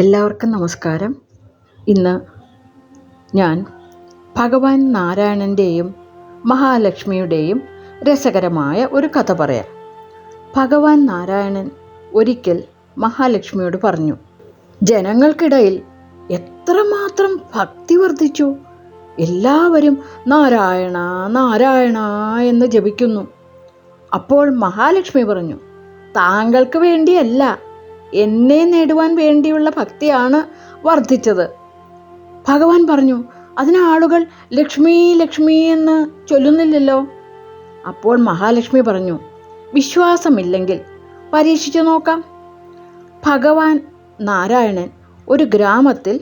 എല്ലാവർക്കും നമസ്കാരം. ഇന്ന് ഞാൻ ഭഗവാൻ നാരായണൻ്റെയും മഹാലക്ഷ്മിയുടെയും രസകരമായ ഒരു കഥ പറയാം. ഭഗവാൻ നാരായണൻ ഒരിക്കൽ മഹാലക്ഷ്മിയോട് പറഞ്ഞു, ജനങ്ങൾക്കിടയിൽ എത്രമാത്രം ഭക്തി വർദ്ധിച്ചു. എല്ലാവരും നാരായണ നാരായണ എന്ന് ജപിക്കുന്നു. അപ്പോൾ മഹാലക്ഷ്മി പറഞ്ഞു, താങ്കൾക്ക് വേണ്ടിയല്ല, എന്നെ നേടുവാൻ വേണ്ടിയുള്ള ഭക്തിയാണ് വർദ്ധിച്ചത്. ഭഗവാൻ പറഞ്ഞു, അതിന് ആളുകൾ ലക്ഷ്മി ലക്ഷ്മി എന്ന് ചൊല്ലുന്നില്ലല്ലോ. അപ്പോൾ മഹാലക്ഷ്മി പറഞ്ഞു, വിശ്വാസമില്ലെങ്കിൽ പരീക്ഷിച്ചു നോക്കാം. ഭഗവാൻ നാരായണൻ ഒരു ഗ്രാമത്തിൽ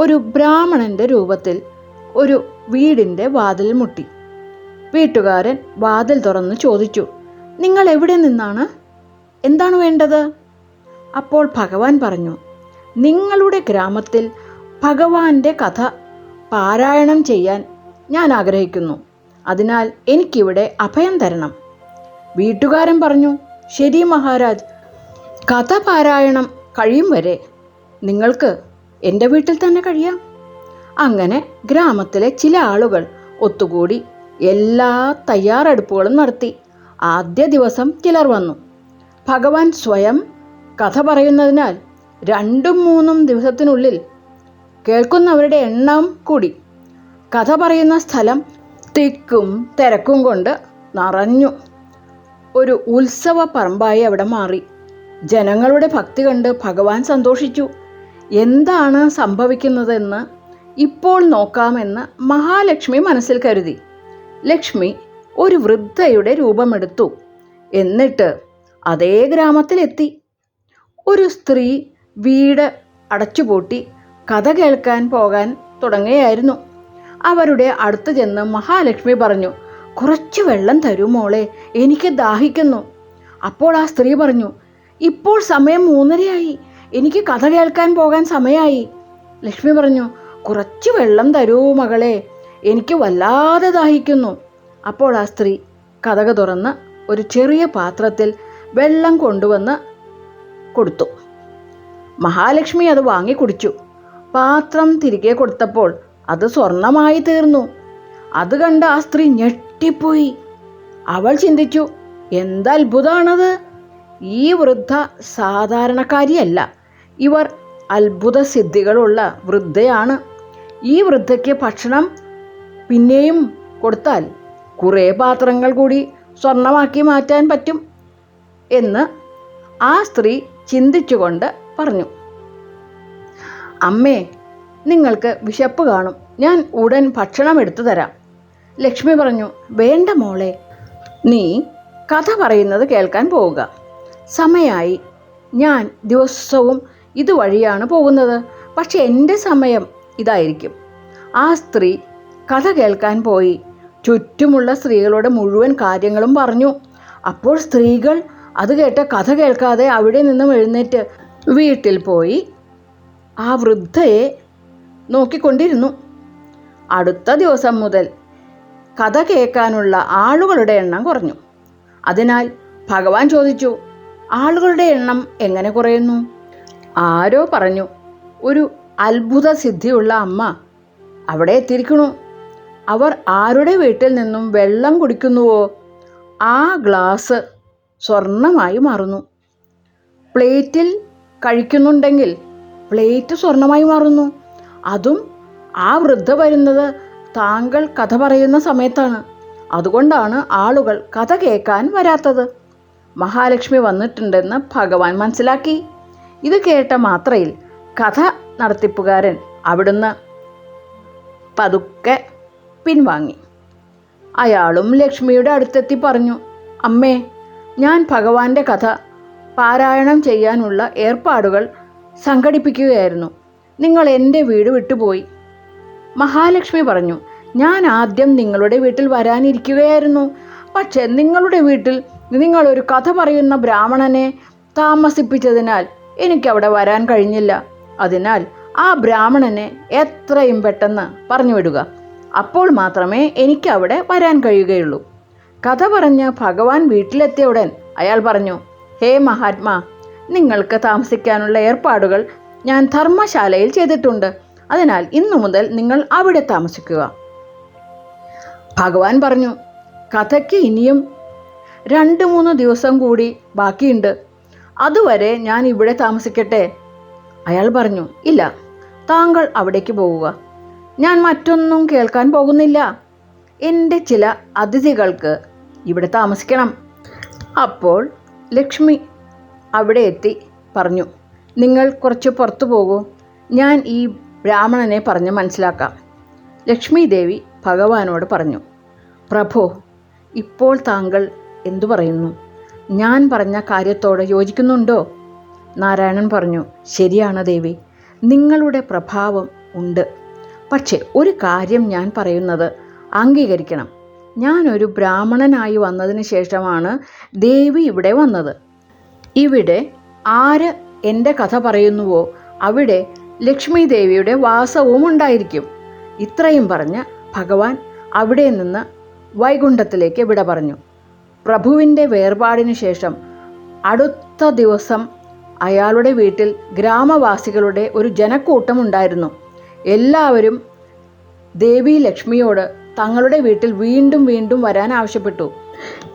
ഒരു ബ്രാഹ്മണൻ്റെ രൂപത്തിൽ ഒരു വീടിൻ്റെ വാതിൽ മുട്ടി. വീട്ടുകാരൻ വാതിൽ തുറന്ന് ചോദിച്ചു, നിങ്ങൾ എവിടെ നിന്നാണ്? എന്താണ് വേണ്ടത്? അപ്പോൾ ഭഗവാൻ പറഞ്ഞു, നിങ്ങളുടെ ഗ്രാമത്തിൽ ഭഗവാന്റെ കഥ പാരായണം ചെയ്യാൻ ഞാൻ ആഗ്രഹിക്കുന്നു. അതിനാൽ എനിക്കിവിടെ അഭയം തരണം. വീട്ടുകാരൻ പറഞ്ഞു, ശരി മഹാരാജ്, കഥ പാരായണം കഴിയും വരെ നിങ്ങൾക്ക് എൻ്റെ വീട്ടിൽ തന്നെ കഴിയാം. അങ്ങനെ ഗ്രാമത്തിലെ ചില ആളുകൾ ഒത്തുകൂടി എല്ലാ തയ്യാറെടുപ്പുകളും നടത്തി. ആദ്യ ദിവസം ചിലർ വന്നു. ഭഗവാൻ സ്വയം കഥ പറയുന്നതിനാൽ 2-3 ദിവസത്തിനുള്ളിൽ കേൾക്കുന്നവരുടെ എണ്ണം കൂടി. കഥ പറയുന്ന സ്ഥലം തിക്കും തിരക്കും കൊണ്ട് നിറഞ്ഞു. ഒരു ഉത്സവ പറമ്പായി അവിടെ മാറി. ജനങ്ങളുടെ ഭക്തി കണ്ട് ഭഗവാൻ സന്തോഷിച്ചു. എന്താണ് സംഭവിക്കുന്നതെന്ന് ഇപ്പോൾ നോക്കാമെന്ന് മഹാലക്ഷ്മി മനസ്സിൽ കരുതി. ലക്ഷ്മി ഒരു വൃദ്ധയുടെ രൂപമെടുത്തു. എന്നിട്ട് അതേ ഗ്രാമത്തിലെത്തി. ഒരു സ്ത്രീ വീട് അടച്ചുപൂട്ടി കഥ കേൾക്കാൻ പോകാൻ തുടങ്ങുകയായിരുന്നു. അവരുടെ അടുത്ത് ചെന്ന് മഹാലക്ഷ്മി പറഞ്ഞു, കുറച്ച് വെള്ളം തരൂ മോളെ, എനിക്ക് ദാഹിക്കുന്നു. അപ്പോൾ ആ സ്ത്രീ പറഞ്ഞു, ഇപ്പോൾ സമയം 3:30 എനിക്ക് കഥ കേൾക്കാൻ പോകാൻ സമയമായി. ലക്ഷ്മി പറഞ്ഞു, കുറച്ച് വെള്ളം തരൂ മകളെ, എനിക്ക് വല്ലാതെ ദാഹിക്കുന്നു. അപ്പോൾ ആ സ്ത്രീ കതക് തുറന്ന് ഒരു ചെറിയ പാത്രത്തിൽ വെള്ളം കൊണ്ടുവന്ന് കൊടുത്തു. മഹാലക്ഷ്മി അത് വാങ്ങി കുടിച്ചു. പാത്രം തിരികെ കൊടുത്തപ്പോൾ അത് സ്വർണമായി തീർന്നു. അത് കണ്ട് ആ സ്ത്രീ ഞെട്ടിപ്പോയി. അവൾ ചിന്തിച്ചു, എന്തത്ഭുതമാണത്! ഈ വൃദ്ധ സാധാരണക്കാരിയല്ല, ഇവർ അത്ഭുത സിദ്ധികളുള്ള വൃദ്ധയാണ്. ഈ വൃദ്ധയ്ക്ക് ഭക്ഷണം പിന്നെയും കൊടുത്താൽ കുറേ പാത്രങ്ങൾ കൂടി സ്വർണമാക്കി മാറ്റാൻ പറ്റും എന്ന് ആ സ്ത്രീ ചിന്തിച്ചുകൊണ്ട് പറഞ്ഞു. അമ്മേ, നിങ്ങൾക്ക് വിശപ്പ് കാണും, ഞാൻ ഉടൻ ഭക്ഷണം എടുത്തു തരാം. ലക്ഷ്മി പറഞ്ഞു, വേണ്ട മോളെ, നീ കഥ പറയുന്നത് കേൾക്കാൻ പോവുക. സമയമായി. ഞാൻ ദിവസവും ഇതുവഴിയാണ് പോകുന്നത്, പക്ഷെ എൻ്റെ സമയം ഇതായിരിക്കും. ആ സ്ത്രീ കഥ കേൾക്കാൻ പോയി ചുറ്റുമുള്ള സ്ത്രീകളോട് മുഴുവൻ കാര്യങ്ങളും പറഞ്ഞു. അപ്പോൾ സ്ത്രീകൾ അത് കേട്ട് കഥ കേൾക്കാതെ അവിടെ നിന്നും എഴുന്നേറ്റ് വീട്ടിൽ പോയി ആ വൃദ്ധയെ നോക്കിക്കൊണ്ടിരുന്നു. അടുത്ത ദിവസം മുതൽ കഥ കേൾക്കാനുള്ള ആളുകളുടെ എണ്ണം കുറഞ്ഞു. അതിനാൽ ഭഗവാൻ ചോദിച്ചു, ആളുകളുടെ എണ്ണം എങ്ങനെ കുറയുന്നു? ആരോ പറഞ്ഞു, ഒരു അത്ഭുത സിദ്ധിയുള്ള അമ്മ അവിടെ എത്തിയിരിക്കണു. അവർ ആരുടെ വീട്ടിൽ നിന്നും വെള്ളം കുടിക്കുന്നുവോ ആ ഗ്ലാസ് സ്വർണമായി മാറുന്നു. പ്ലേറ്റിൽ കഴിക്കുന്നുണ്ടെങ്കിൽ പ്ലേറ്റ് സ്വർണമായി മാറുന്നു. അതും ആ വൃദ്ധ വരുന്നത് താങ്കൾ കഥ പറയുന്ന സമയത്താണ്. അതുകൊണ്ടാണ് ആളുകൾ കഥ കേൾക്കാൻ വരാത്തത്. മഹാലക്ഷ്മി വന്നിട്ടുണ്ടെന്ന് ഭഗവാൻ മനസ്സിലാക്കി. ഇത് കേട്ട മാത്രയിൽ കഥ നടത്തിപ്പുകാരൻ അവിടുന്ന് പതുക്കെ പിൻവാങ്ങി. അയാളും ലക്ഷ്മിയുടെ അടുത്തെത്തി പറഞ്ഞു, അമ്മേ, ഞാൻ ഭഗവാന്റെ കഥ പാരായണം ചെയ്യാനുള്ള ഏർപ്പാടുകൾ സംഘടിപ്പിക്കുകയായിരുന്നു. നിങ്ങൾ എൻ്റെ വീട് വിട്ടുപോയി. മഹാലക്ഷ്മി പറഞ്ഞു, ഞാൻ ആദ്യം നിങ്ങളുടെ വീട്ടിൽ വരാനിരിക്കുകയായിരുന്നു. പക്ഷേ നിങ്ങളുടെ വീട്ടിൽ നിങ്ങളൊരു കഥ പറയുന്ന ബ്രാഹ്മണനെ താമസിപ്പിച്ചതിനാൽ എനിക്കവിടെ വരാൻ കഴിഞ്ഞില്ല. അതിനാൽ ആ ബ്രാഹ്മണനെ എത്രയും പെട്ടെന്ന് പറഞ്ഞു വിടുക. അപ്പോൾ മാത്രമേ എനിക്കവിടെ വരാൻ കഴിയുകയുള്ളൂ. കഥ പറഞ്ഞ് ഭഗവാൻ വീട്ടിലെത്തിയ ഉടൻ അയാൾ പറഞ്ഞു, ഹേ മഹാത്മാ, നിങ്ങൾക്ക് താമസിക്കാനുള്ള ഏർപ്പാടുകൾ ഞാൻ ധർമ്മശാലയിൽ ചെയ്തിട്ടുണ്ട്. അതിനാൽ ഇന്നു മുതൽ നിങ്ങൾ അവിടെ താമസിക്കുക. ഭഗവാൻ പറഞ്ഞു, കഥയ്ക്ക് ഇനിയും 2-3 ദിവസം കൂടി ബാക്കിയുണ്ട്. അതുവരെ ഞാൻ ഇവിടെ താമസിക്കട്ടെ? അയാൾ പറഞ്ഞു, ഇല്ല, താങ്കൾ അവിടേക്ക് പോകുക. ഞാൻ മറ്റൊന്നും കേൾക്കാൻ പോകുന്നില്ല. എൻ്റെ ചില അതിഥികൾക്ക് ഇവിടെ താമസിക്കണം. അപ്പോൾ ലക്ഷ്മി അവിടെ എത്തി പറഞ്ഞു, നിങ്ങൾ കുറച്ച് പുറത്തു പോകൂ, ഞാൻ ഈ ബ്രാഹ്മണനെ പറഞ്ഞ് മനസ്സിലാക്കാം. ലക്ഷ്മി ദേവി ഭഗവാനോട് പറഞ്ഞു, പ്രഭോ, ഇപ്പോൾ താങ്കൾ എന്തു പറയുന്നു? ഞാൻ പറഞ്ഞ കാര്യത്തോട് യോജിക്കുന്നുണ്ടോ? നാരായണൻ പറഞ്ഞു, ശരിയാണ് ദേവി, നിങ്ങളുടെ പ്രഭാവം ഉണ്ട്. പക്ഷേ ഒരു കാര്യം ഞാൻ പറയുന്നത് അംഗീകരിക്കണം. ഞാനൊരു ബ്രാഹ്മണനായി വന്നതിന് ശേഷമാണ് ദേവി ഇവിടെ വന്നത്. ഇവിടെ ആര് എൻ്റെ കഥ പറയുന്നുവോ അവിടെ ലക്ഷ്മി ദേവിയുടെ വാസവും ഉണ്ടായിരിക്കും. ഇത്രയും പറഞ്ഞ് ഭഗവാൻ അവിടെ നിന്ന് വൈകുണ്ഠത്തിലേക്ക് വിട പറഞ്ഞു. പ്രഭുവിൻ്റെ വേർപാടിനു ശേഷം അടുത്ത ദിവസം അയാളുടെ വീട്ടിൽ ഗ്രാമവാസികളുടെ ഒരു ജനക്കൂട്ടമുണ്ടായിരുന്നു. എല്ലാവരും ദേവി ലക്ഷ്മിയോട് തങ്ങളുടെ വീട്ടിൽ വീണ്ടും വീണ്ടും വരാൻ ആവശ്യപ്പെട്ടു.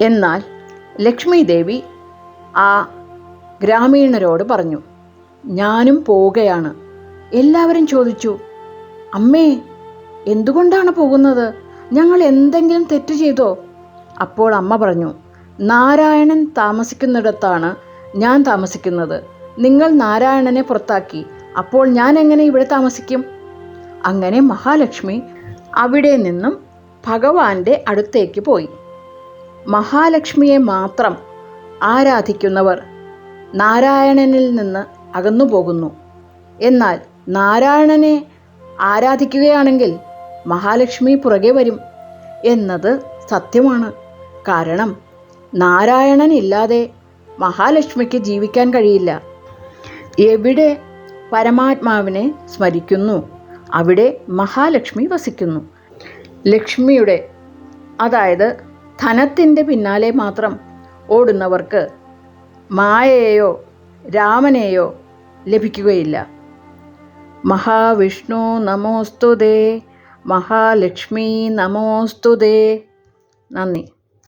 എന്നാൽ ലക്ഷ്മി ദേവി ആ ഗ്രാമീണരോട് പറഞ്ഞു, ഞാനും പോവുകയാണ്. എല്ലാവരും ചോദിച്ചു, അമ്മേ, എന്തുകൊണ്ടാണ് പോകുന്നത്? ഞങ്ങൾ എന്തെങ്കിലും തെറ്റ് ചെയ്തോ? അപ്പോൾ അമ്മ പറഞ്ഞു, നാരായണൻ താമസിക്കുന്നിടത്താണ് ഞാൻ താമസിക്കുന്നത്. നിങ്ങൾ നാരായണനെ പുറത്താക്കി, അപ്പോൾ ഞാൻ എങ്ങനെ ഇവിടെ താമസിക്കും? അങ്ങനെ മഹാലക്ഷ്മി അവിടെ നിന്നും ഭഗവാന്റെ അടുത്തേക്ക് പോയി. മഹാലക്ഷ്മിയെ മാത്രം ആരാധിക്കുന്നവർ നാരായണനിൽ നിന്ന് അകന്നു പോകുന്നു. എന്നാൽ നാരായണനെ ആരാധിക്കുകയാണെങ്കിൽ മഹാലക്ഷ്മി പുറകെ വരും എന്നത് സത്യമാണ്. കാരണം നാരായണൻ ഇല്ലാതെ മഹാലക്ഷ്മിക്ക് ജീവിക്കാൻ കഴിയില്ല. എവിടെ പരമാത്മാവിനെ സ്മരിക്കുന്നു അവിടെ മഹാലക്ഷ്മി വസിക്കുന്നു. ലക്ഷ്മിയുടെ, അതായത് ധനത്തിൻ്റെ പിന്നാലെ മാത്രം ഓടുന്നവർക്ക് മായയെയോ രാമനെയോ ലഭിക്കുകയില്ല. മഹാവിഷ്ണു നമോസ്തുതേ, മഹാലക്ഷ്മി നമോസ്തുതേ. നന്ദി.